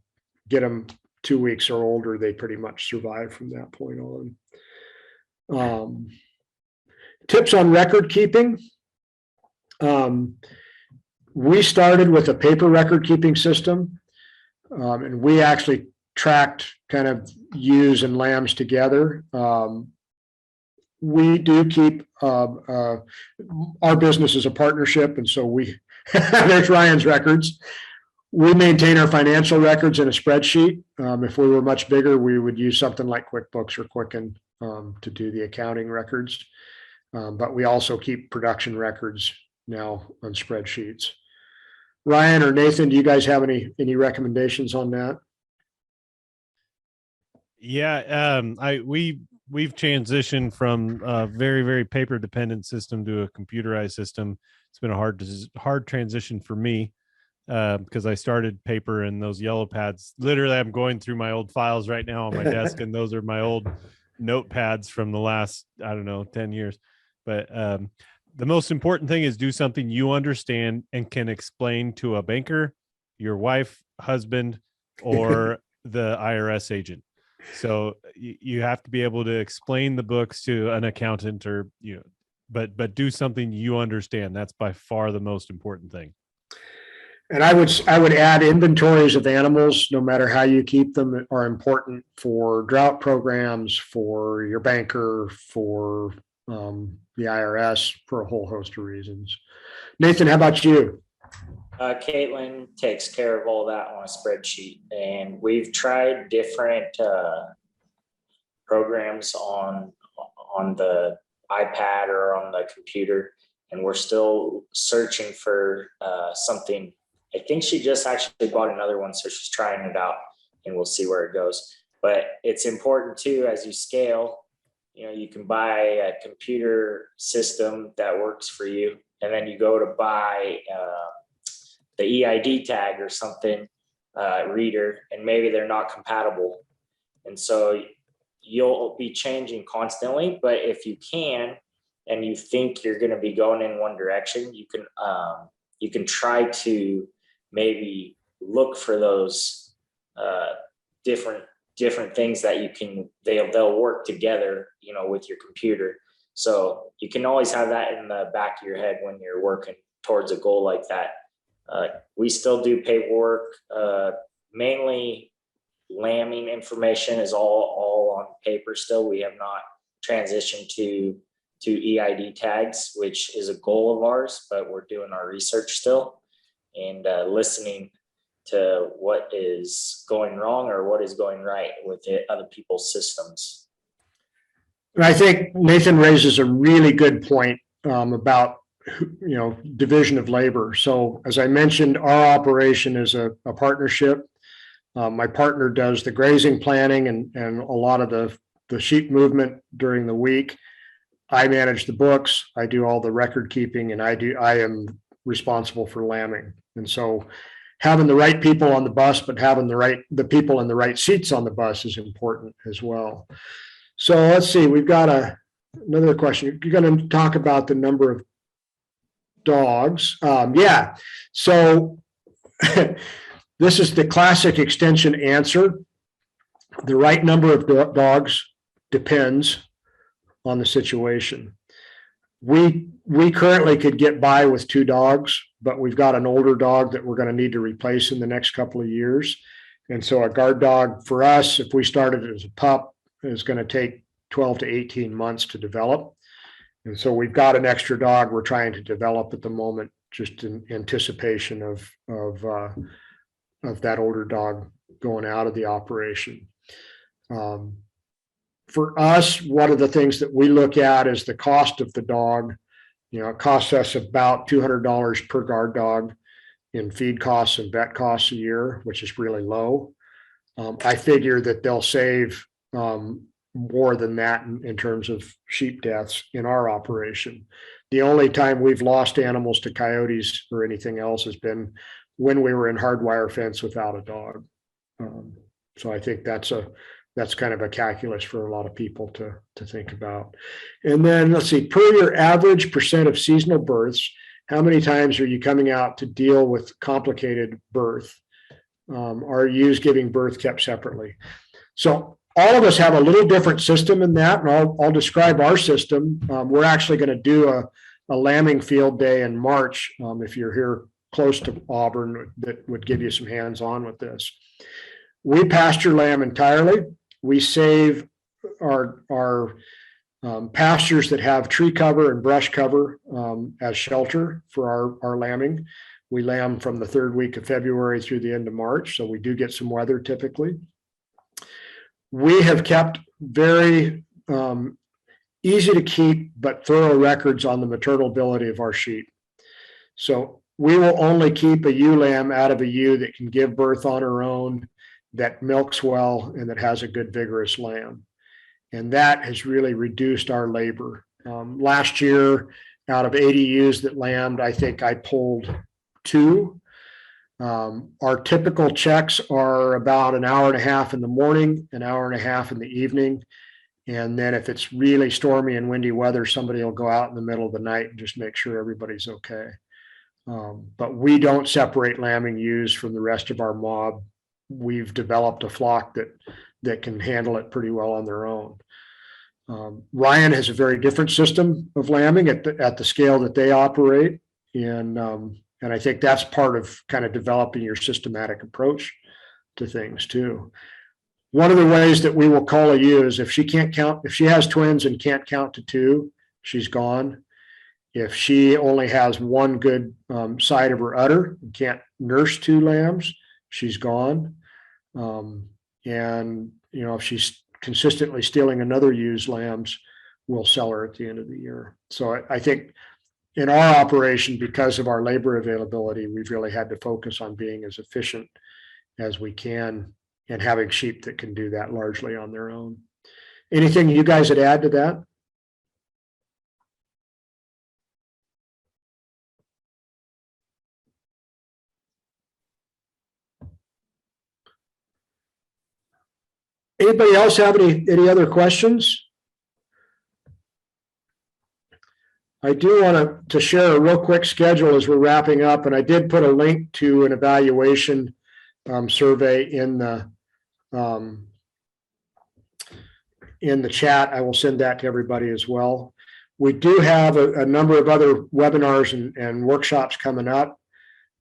get them 2 weeks or older, they pretty much survive from that point on. Tips on record keeping. We started with a paper record keeping system, and we actually tracked kind of ewes and lambs together. We do keep, our business is a partnership, and so there's Ryan's records. We maintain our financial records in a spreadsheet. If we were much bigger, we would use something like QuickBooks or Quicken to do the accounting records. But we also keep production records now on spreadsheets. Ryan or Nathan, do you guys have any recommendations on that? Yeah, we've transitioned from a very, very paper dependent system to a computerized system. It's been a hard transition for me because I started paper and those yellow pads. Literally, I'm going through my old files right now on my desk, and those are my old notepads from the last, 10 years. But the most important thing is do something you understand and can explain to a banker, your wife, husband, or the IRS agent. So you have to be able to explain the books to an accountant, or but do something you understand. That's by far the most important thing. And I would add inventories of animals, no matter how you keep them, are important for drought programs, for your banker, for the IRS, for a whole host of reasons. Nathan, how about you? Caitlin takes care of all that on a spreadsheet, and we've tried different programs on the iPad or on the computer, and we're still searching for something. I think she just actually bought another one, so she's trying it out, and we'll see where it goes. But it's important too, as you scale, you can buy a computer system that works for you, and then you go to buy the EID tag or something, reader, and maybe they're not compatible. And so you'll be changing constantly, but if you can, and you think you're going to be going in one direction, you can try to maybe look for those different things that they'll work together, with your computer. So you can always have that in the back of your head when you're working towards a goal like that. We still do paperwork, mainly lambing information is all on paper still. We have not transitioned to EID tags, which is a goal of ours, but we're doing our research still and listening to what is going wrong or what is going right with other people's systems. And I think Nathan raises a really good point about division of labor. So as I mentioned, our operation is a partnership. My partner does the grazing planning and a lot of the sheep movement during the week. I manage the books, I do all the record keeping, and I am responsible for lambing. And so having the right people on the bus, but having the people in the right seats on the bus is important as well. So let's see, we've got another question. You're going to talk about the number of dogs. Yeah. So this is the classic extension answer. The right number of dogs depends on the situation. We currently could get by with 2 dogs, but we've got an older dog that we're going to need to replace in the next couple of years. And so a guard dog for us, if we started as a pup, is going to take 12 to 18 months to develop. And so we've got an extra dog we're trying to develop at the moment, just in anticipation of that older dog going out of the operation. For us, one of the things that we look at is the cost of the dog. It costs us about $200 per guard dog in feed costs and vet costs a year, which is really low. I figure that they'll save more than that in terms of sheep deaths in our operation. The only time we've lost animals to coyotes or anything else has been when we were in hardwire fence without a dog. So I think that's kind of a calculus for a lot of people to think about. And then let's see, per your average percent of seasonal births, how many times are you coming out to deal with complicated birth? Are ewes giving birth kept separately? So all of us have a little different system in that, and I'll describe our system. We're actually going to do a lambing field day in March. If you're here close to Auburn, that would give you some hands-on with this. We pasture lamb entirely. We save our pastures that have tree cover and brush cover as shelter for our lambing. We lamb from the 3rd week of February through the end of March, so we do get some weather typically. We have kept very easy to keep but thorough records on the maternal ability of our sheep. So we will only keep a ewe lamb out of a ewe that can give birth on her own, that milks well, and that has a good vigorous lamb. And that has really reduced our labor. Last year, out of 80 ewes that lambed, I think I pulled 2. Our typical checks are about an hour and a half in the morning, an hour and a half in the evening. And then if it's really stormy and windy weather, somebody will go out in the middle of the night and just make sure everybody's okay. But we don't separate lambing ewes from the rest of our mob. We've developed a flock that can handle it pretty well on their own. Ryan has a very different system of lambing at the scale that they operate. And I think that's part of kind of developing your systematic approach to things too. One of the ways that we will call a ewe is if she has twins and can't count to 2, she's gone. If she only has one good side of her udder and can't nurse 2 lambs, she's gone. And if she's consistently stealing another ewe's lambs, we'll sell her at the end of the year. So I think in our operation, because of our labor availability, we've really had to focus on being as efficient as we can and having sheep that can do that largely on their own. Anything you guys would add to that? Anybody else have any other questions? I do want to share a real quick schedule as we're wrapping up, and I did put a link to an evaluation survey in the chat. I will send that to everybody as well. We do have a number of other webinars and workshops coming up.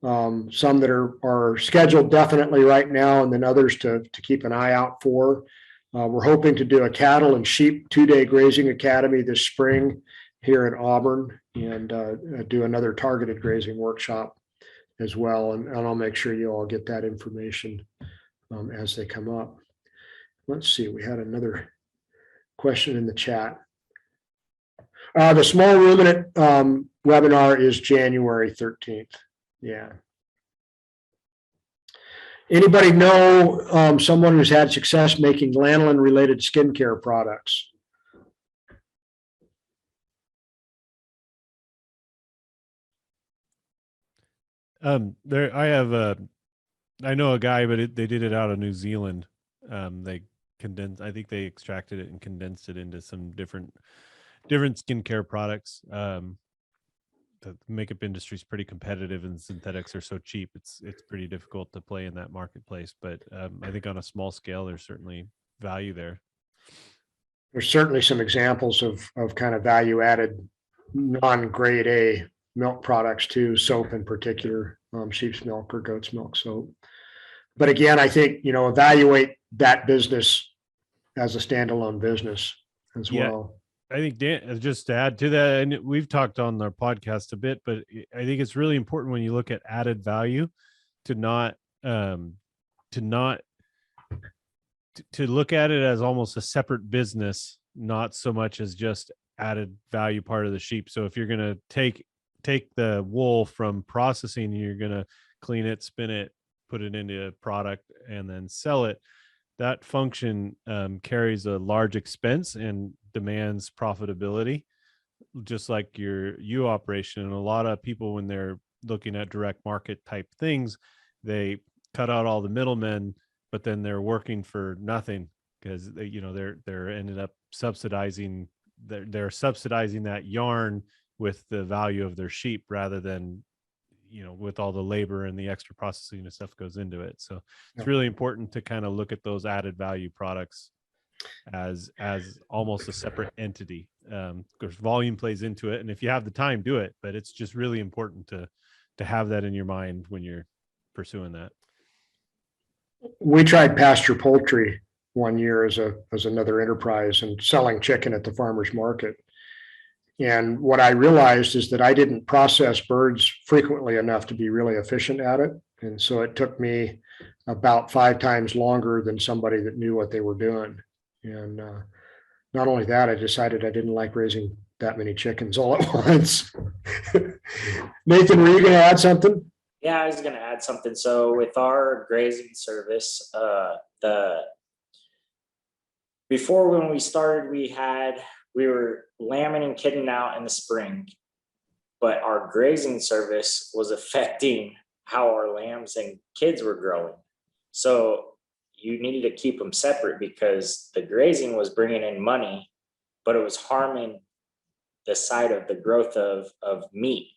Some that are scheduled definitely right now, and then others to keep an eye out for. We're hoping to do a cattle and sheep 2-day grazing academy this spring here in Auburn, and do another targeted grazing workshop as well. And I'll make sure you all get that information as they come up. Let's see, we had another question in the chat. The small ruminant webinar is January 13th. Yeah. Anybody know someone who's had success making lanolin related skincare products? I know a guy, but they did it out of New Zealand. I think they extracted it and condensed it into some different skincare products. The makeup industry is pretty competitive and synthetics are so cheap. It's pretty difficult to play in that marketplace, but I think on a small scale, there's certainly value there. There's certainly some examples of kind of value added non-grade A milk products too, soap in particular, sheep's milk or goat's milk soap. But again, I think, evaluate that business as a standalone business as well. I think, Dan, just to add to that, and we've talked on our podcast a bit, but I think it's really important when you look at added value to look at it as almost a separate business, not so much as just added value part of the sheep. So if you're going to take the wool from processing, you're going to clean it, spin it, put it into a product, and then sell it. That function carries a large expense and demands profitability, just like your operation. And a lot of people, when they're looking at direct market type things, they cut out all the middlemen, but then they're working for nothing because they're ended up subsidizing. They're subsidizing that yarn with the value of their sheep rather than with all the labor and the extra processing and stuff goes into it. So it's really important to kind of look at those added value products as almost a separate entity. Because volume plays into it, and if you have the time, do it. But it's just really important to have that in your mind when you're pursuing that. We tried pasture poultry one year as another enterprise and selling chicken at the farmer's market. And what I realized is that I didn't process birds frequently enough to be really efficient at it. And so it took me about 5 times longer than somebody that knew what they were doing. And not only that, I decided I didn't like raising that many chickens all at once. Nathan, were you going to add something? Yeah, I was going to add something. So with our grazing service, before when we started, we were lambing and kidding out in the spring, but our grazing service was affecting how our lambs and kids were growing. So you needed to keep them separate because the grazing was bringing in money, but it was harming the side of the growth of meat.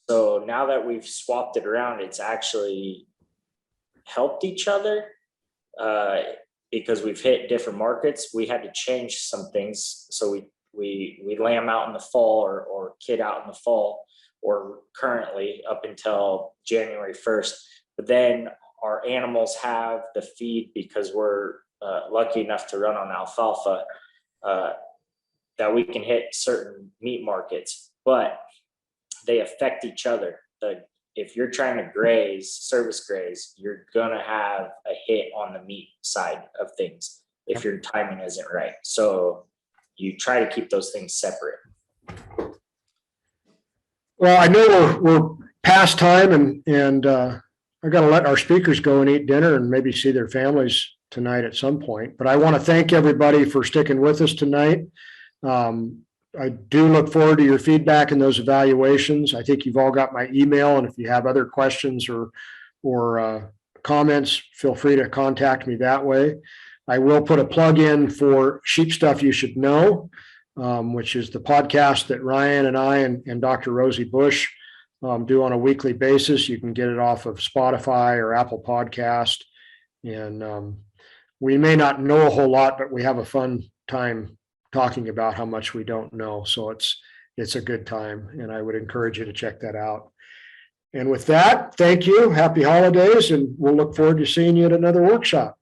So now that we've swapped it around, it's actually helped each other. Because we've hit different markets, we had to change some things. So we lamb out in the fall or kid out in the fall, or currently up until January 1st. But then our animals have the feed because we're lucky enough to run on alfalfa that we can hit certain meat markets, but they affect each other. If you're trying to service graze, you're going to have a hit on the meat side of things if your timing isn't right. So you try to keep those things separate. Well, I know we're past time, and I got to let our speakers go and eat dinner and maybe see their families tonight at some point. But I want to thank everybody for sticking with us tonight. I do look forward to your feedback and those evaluations. I think you've all got my email, and if you have other questions or comments, feel free to contact me that way. I will put a plug in for Sheep Stuff You Should Know, which is the podcast that Ryan and I and Dr. Rosie Bush do on a weekly basis. You can get it off of Spotify or Apple Podcast. And we may not know a whole lot, but we have a fun time talking about how much we don't know. So it's a good time, and I would encourage you to check that out. And with that, thank you. Happy holidays, and we'll look forward to seeing you at another workshop.